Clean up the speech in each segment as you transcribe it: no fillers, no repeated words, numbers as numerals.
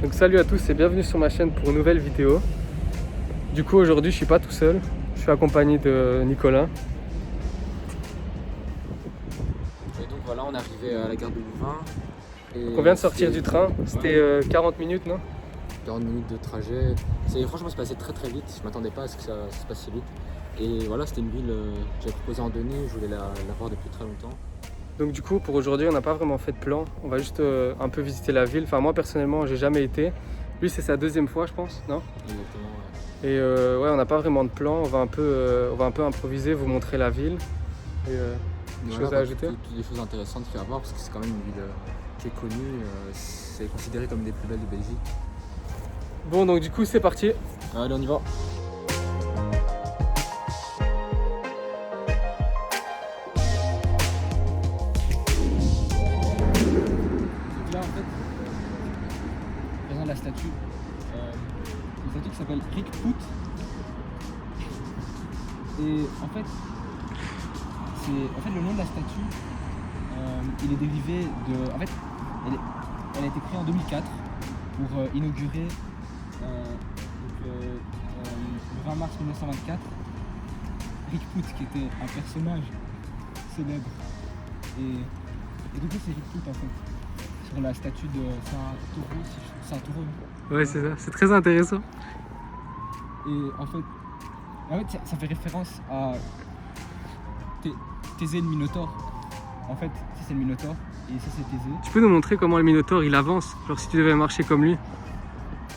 Donc salut à tous et bienvenue sur ma chaîne pour une nouvelle vidéo. Du coup aujourd'hui je suis pas tout seul, je suis accompagné de Nicolas. Et donc voilà, on est arrivé à la gare de Louvain. On vient de sortir du train, c'était 40 minutes non? 40 minutes de trajet. Franchement c'est passé très très vite, je m'attendais pas à ce que ça se passe si vite. Et voilà, c'était une ville que j'avais proposé en Denis, je voulais la voir depuis très longtemps. Donc du coup pour aujourd'hui on n'a pas vraiment fait de plan, on va juste un peu visiter la ville. Enfin moi personnellement j'ai jamais été, lui c'est sa deuxième fois je pense, non? Exactement, ouais. Et ouais on n'a pas vraiment de plan, on va un peu improviser, vous montrer la ville. Et Voilà, choses à ajouter? toutes des choses intéressantes qu'il y a à voir parce que c'est quand même une ville qui est connue, c'est considéré comme une des plus belles de Belgique. Bon donc du coup c'est parti. Allez, on y va. Donc là en fait, je présente la statue. Une statue qui s'appelle Rick Poot. Et en fait, le nom de la statue, il est dérivé de. En fait, elle a été créée en 2004 pour inaugurer le 20 mars 1924 Rick Poot, qui était un personnage célèbre. Et du coup, c'est Rick Poot en fait, sur la statue de Saint-Taureau. Ouais c'est ça, c'est très intéressant. Et en fait, ça fait référence à Thésée le Minotaure. En fait, ça c'est le Minotaure et ça c'est Thésée. Tu peux nous montrer comment le Minotaure il avance? Genre si tu devais marcher comme lui,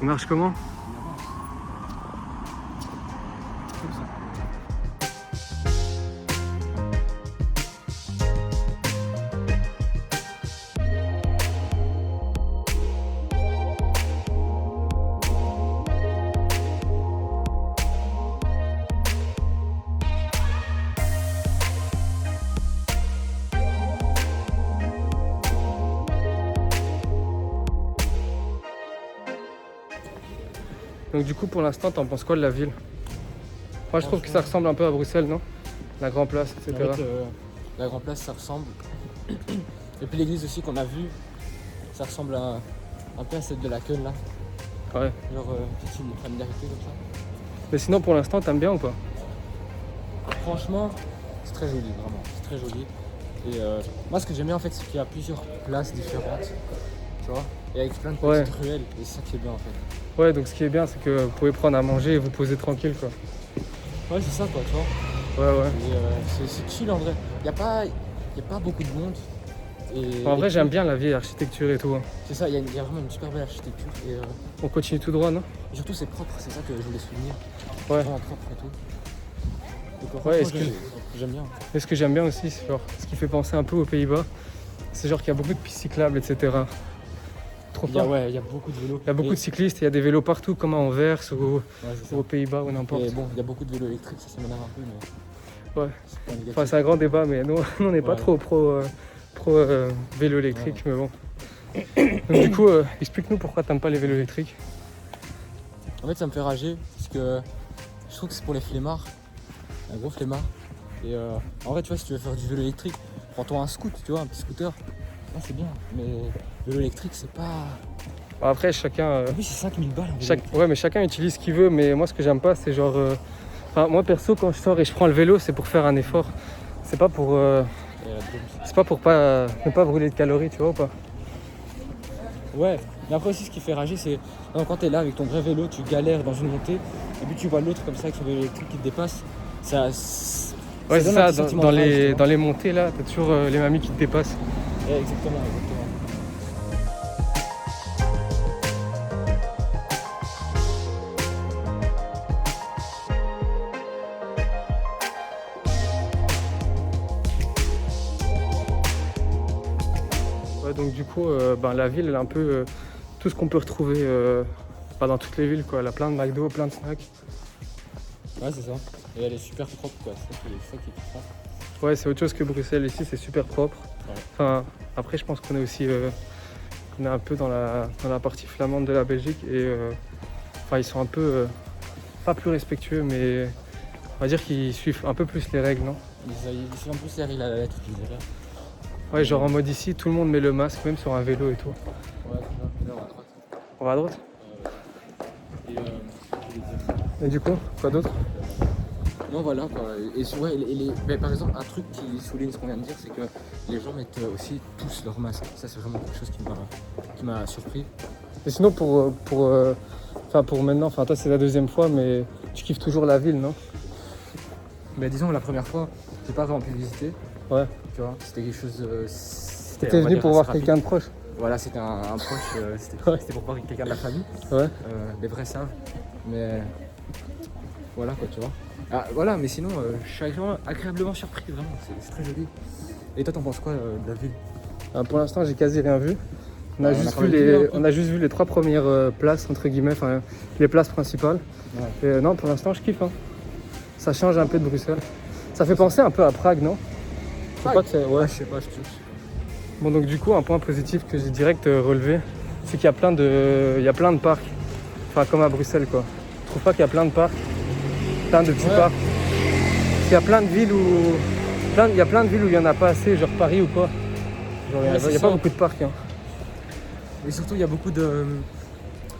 il marche comment? Il avance. Comme ça. Donc du coup pour l'instant t'en penses quoi de la ville? Moi je trouve que ça ressemble un peu à Bruxelles, non? La Grand Place, etc. En fait, la Grand Place ça ressemble. Et puis l'église aussi qu'on a vue, ça ressemble un peu à celle de la Queue là. Ouais. Genre petite familiarité comme ça. Mais sinon pour l'instant t'aimes bien ou pas? Franchement, c'est très joli, vraiment, c'est très joli. Et moi ce que j'aime bien en fait, c'est qu'il y a plusieurs places différentes, tu vois, et avec plein de petites ruelles, et c'est ça qui est bien en fait. Ouais donc ce qui est bien c'est que vous pouvez prendre à manger et vous poser tranquille quoi. Ouais, c'est ça quoi, tu vois. Ouais. Et c'est chill en vrai. Il y a pas beaucoup de monde. En vrai j'aime bien la vieille architecture et tout. Hein. C'est ça, il y a vraiment une super belle architecture. Et On continue tout droit non? surtout c'est propre, c'est ça que je voulais souligner. Ouais. C'est vraiment propre et tout. Donc, Ouais, j'aime bien. Et ce que j'aime bien aussi, c'est genre ce qui fait penser un peu aux Pays-Bas, c'est genre qu'il y a beaucoup de pistes cyclables, etc. Trop fort. Ouais, il y a beaucoup de vélos. Il y a beaucoup de cyclistes, il y a des vélos partout, comme à Anvers ou aux Pays-Bas ou n'importe. Et bon, il y a beaucoup de vélos électriques, ça m'énerve un peu, mais. Ouais. C'est pas négatif. Enfin, c'est un grand débat, mais nous on n'est pas trop pro vélo électrique, mais bon. Donc, du coup, explique-nous pourquoi t'aimes pas les vélos électriques. En fait, ça me fait rager parce que je trouve que c'est pour les flemmards, un gros flemmard. Et en vrai, tu vois, si tu veux faire du vélo électrique, prends-toi un scoot, tu vois, un petit scooter. Là, c'est bien, mais vélo électrique, c'est pas. Après, chacun. Oui, c'est 5000 balles. En vélo Ouais, mais chacun utilise ce qu'il veut, mais moi, ce que j'aime pas, c'est genre. Enfin, moi, perso, quand je sors et je prends le vélo, c'est pour faire un effort. C'est pas pour. C'est pas pour ne pas brûler de calories, tu vois ou pas? Ouais, mais après aussi, ce qui fait rager, c'est quand t'es là avec ton vrai vélo, tu galères dans une montée, et puis tu vois l'autre comme ça avec son vélo électrique qui te dépasse. Ouais, c'est donne un ça, petit sentiment dans de rage, tu vois. dans les montées là, t'as toujours les mamies qui te dépassent. Ouais, exactement. Ouais, donc du coup, la ville, elle a un peu tout ce qu'on peut retrouver dans toutes les villes, quoi. Elle a plein de McDo, plein de snacks. Ouais, c'est ça. Et elle est super propre, quoi. C'est ça qui est propre. Ouais, c'est autre chose que Bruxelles ici, c'est super propre. Ouais. Enfin, après, je pense qu'on est aussi on est un peu dans la partie flamande de la Belgique et ils sont un peu pas plus respectueux, mais on va dire qu'ils suivent un peu plus les règles, non? Ils suivent un peu les règles à la lettre, je dirais. Ouais, genre en mode ici, tout le monde met le masque, même sur un vélo et tout. Ouais, c'est ça. Là, on va droite. On va à droite. Et, je voulais dire- Et du coup, quoi d'autre? Non, voilà quoi. Ouais, mais par exemple, un truc qui souligne ce qu'on vient de dire, c'est que les gens mettent aussi tous leur masque. Ça, c'est vraiment quelque chose qui m'a surpris. Et sinon, pour maintenant, enfin, toi, c'est la deuxième fois, mais tu kiffes toujours la ville, non? Mais disons, la première fois, j'ai pas vraiment pu visiter. Ouais. Tu vois, c'était quelque chose. T'étais venu pour voir quelqu'un de proche? Voilà, c'était un proche. C'était pour voir quelqu'un de la famille. Ouais. Les vrais savent. Mais voilà quoi, tu vois. Ah, voilà, mais sinon, je suis agréablement surpris, vraiment. C'est très joli. Et toi, t'en penses quoi de la ville? Pour l'instant, j'ai quasi rien vu. On a, Ouais, juste on a vu pas vu un peu. on a juste vu les 3 premières places, entre guillemets, enfin les places principales. Ouais. Et non, pour l'instant, je kiffe. Hein. Ça change un peu de Bruxelles. Ça fait penser un peu à Prague, non? Je sais pas que c'est... Ouais. Ah, je sais pas, je touche. Bon, donc du coup, un point positif que j'ai direct relevé, c'est qu'il y a plein de parcs. Enfin, comme à Bruxelles, quoi. Je trouve pas qu'il y a plein de parcs, plein de petits Ouais. parcs. Il y a plein de villes où... il y a plein de villes où il y en a pas assez, genre Paris ou quoi. Genre, il Ouais, y c'est a pas ça. beaucoup de parcs. Hein. Et surtout, il y a beaucoup de.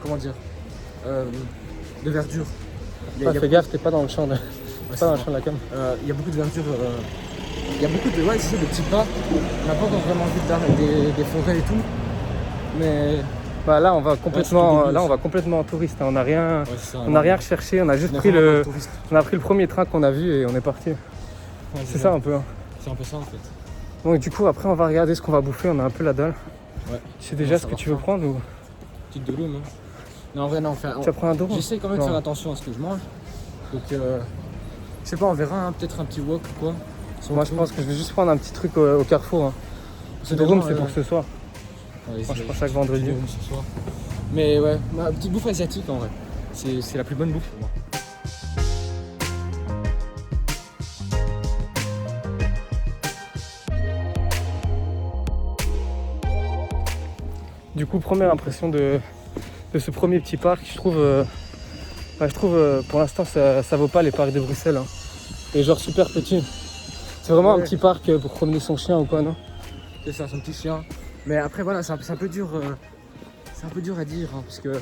Comment dire de verdure. Il y a Fais gaffe, t'es pas dans le champ de... Ouais, t'es pas dans le champ de la com. il y a beaucoup de verdure. Il y a beaucoup de. Ouais, c'est ça, de petits parcs. On n'a pas encore vraiment vu des forêts et tout. Mais. Bah là, on va Ouais, complètement, c'est tout début, complètement en touriste. Hein. On n'a rien, Ouais, c'est ça, on n'a rien recherché. On a juste on est pris vraiment le, pas touriste. on a pris le premier train qu'on a vu et on est parti. Ouais, C'est ça un peu. Hein. C'est un peu ça en fait. Donc du coup, après, on va regarder ce qu'on va bouffer. On a un peu la dalle. Ouais. Tu sais déjà On ce va que tu veux savoir prendre ou Petite de l'eau, non? Non, en vrai, non. tu vas prendre un Douro? J'essaie quand même de Non. faire attention à ce que je mange. Donc, je sais pas, on verra. Hein, peut-être un petit wok ou quoi. Moi, je pense que je vais juste prendre un petit truc au Carrefour. Hein. C'est Douro, déjà, c'est pour ce soir. Ouais, Moi, je prends chaque vendredi. Ce soir. Mais ouais, ma petite bouffe asiatique en vrai. C'est la plus bonne bouffe pour moi. Du coup, première impression de ce premier petit parc, je trouve pour l'instant ça vaut pas les parcs de Bruxelles. Hein. Et genre super petit. C'est vraiment un Ouais. petit parc pour promener son chien ou quoi, non? C'est ça, son petit chien. Mais après, voilà, c'est un peu dur. C'est un peu dur à dire hein, parce que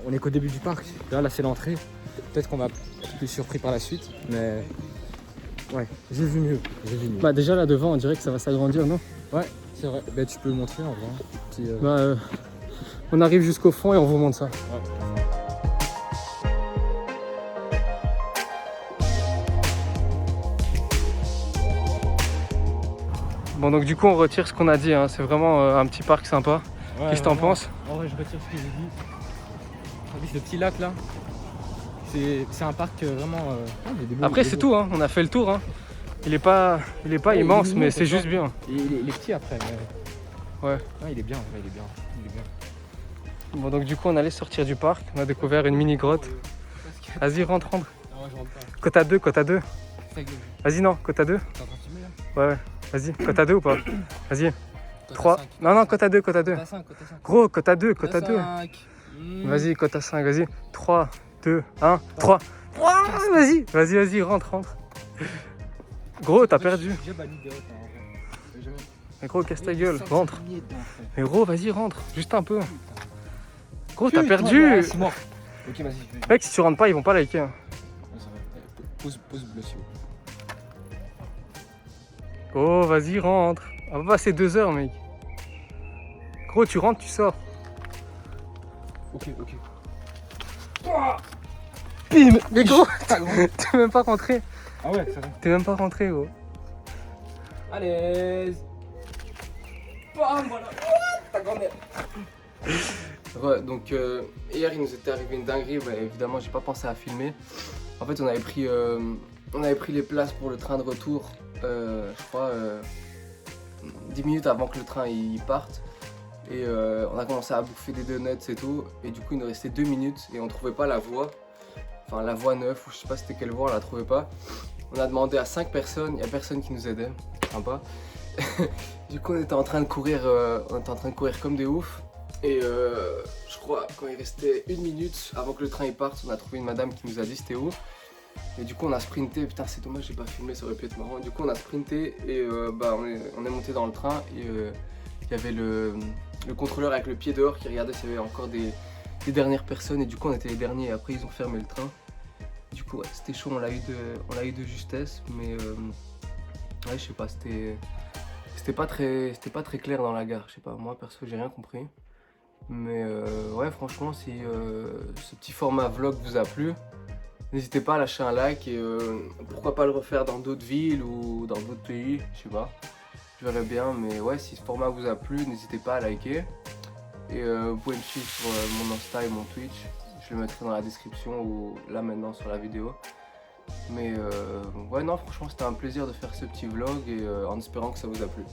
on est qu'au début du parc. Là, c'est l'entrée. Peut-être qu'on va être plus surpris par la suite. Mais ouais, j'ai vu mieux. Bah déjà là devant, on dirait que ça va s'agrandir, non? Ouais, c'est vrai. Bah, tu peux le montrer en vrai. Petit, Bah, on arrive jusqu'au fond et on vous montre ça. Bon donc du coup on retire ce qu'on a dit, hein. C'est vraiment un petit parc sympa. Ouais, Qu'est-ce que t'en vraiment. penses? En vrai, je retire ce que j'ai dit. T'as vu ce petit lac là? C'est un parc vraiment. Il y a des beaux- Après des c'est beaux- tout, hein. On a fait le tour. Hein. Il est pas Ouais, immense, il est mignon, mais quoi, c'est tu vois. juste bien. Et il est petit après. Mais... Ouais. Ouais, il est bien, en vrai, il est bien. Bon donc du coup on allait sortir du parc, on a découvert une mini grotte. Vas-y rentre. Non, je rentre pas. Côte à 2, côte à 2. Ta gueule. Vas-y non, côte à 2. T'es en train de filmer là? Ouais. Vas-y, côte à 2 ou pas? Vas-y. Côte 3. à 5. Non, côte à 2, côte à 2. Côte à 5, côte à 5. Gros, côte à 2, côte à 2. 5. Vas-y, côte à 5, vas-y. 3, 2, 1, 3. Vas-y, rentre. Gros, t'as perdu. J'ai déjà banni des hautes, hein, en vrai. Jamais. Mais gros, casse ta gueule, rentre. Dedans, frère. Mais gros, vas-y, rentre. Juste un peu. Gros, t'as Putain, perdu. ouais, c'est mort. Ok, vas-y. Mec, si tu rentres pas, ils vont pas liker. Hein. Ouais, ça va. Pause bleu, s'il vous plaît. Oh, vas-y, rentre. On va passer 2 heures, mec. Gros, tu rentres, tu sors. Ok. Bim. Mais gros, Pas grand. t'es même pas rentré. Ah ouais, ça va. T'es même pas rentré, gros. Allez. Bam, voilà. Ta grand-mère. Ouais, donc hier il nous était arrivé une dinguerie, bah, évidemment j'ai pas pensé à filmer. En fait on avait pris les places pour le train de retour, je crois 10 minutes avant que le train il parte. Et on a commencé à bouffer des donuts et tout. Et du coup il nous restait 2 minutes et on trouvait pas la voie. Enfin la voie 9 ou je sais pas c'était quelle voie, on la trouvait pas. On a demandé à 5 personnes, il y a personne qui nous aidait, sympa. Du coup on était en train de courir comme des oufs. Et je crois quand il restait 1 minute avant que le train il parte, on a trouvé une madame qui nous a dit c'était où. Et du coup on a sprinté, putain c'est dommage j'ai pas filmé, ça aurait pu être marrant. Du coup on a sprinté et on est monté dans le train et il y avait le contrôleur avec le pied dehors qui regardait s'il y avait encore les dernières personnes et du coup on était les derniers et après ils ont fermé le train. Du coup ouais, c'était chaud, on l'a eu de justesse, mais ouais, je sais pas, c'était pas très clair dans la gare, je sais pas, moi perso j'ai rien compris. Mais ouais, franchement, si ce petit format vlog vous a plu, n'hésitez pas à lâcher un like et pourquoi pas le refaire dans d'autres villes ou dans d'autres pays, je sais pas. Je verrai bien, mais ouais, si ce format vous a plu, n'hésitez pas à liker. Et vous pouvez me suivre sur mon Insta et mon Twitch. Je le mettrai dans la description ou là maintenant sur la vidéo. Mais ouais, non, franchement, c'était un plaisir de faire ce petit vlog et en espérant que ça vous a plu.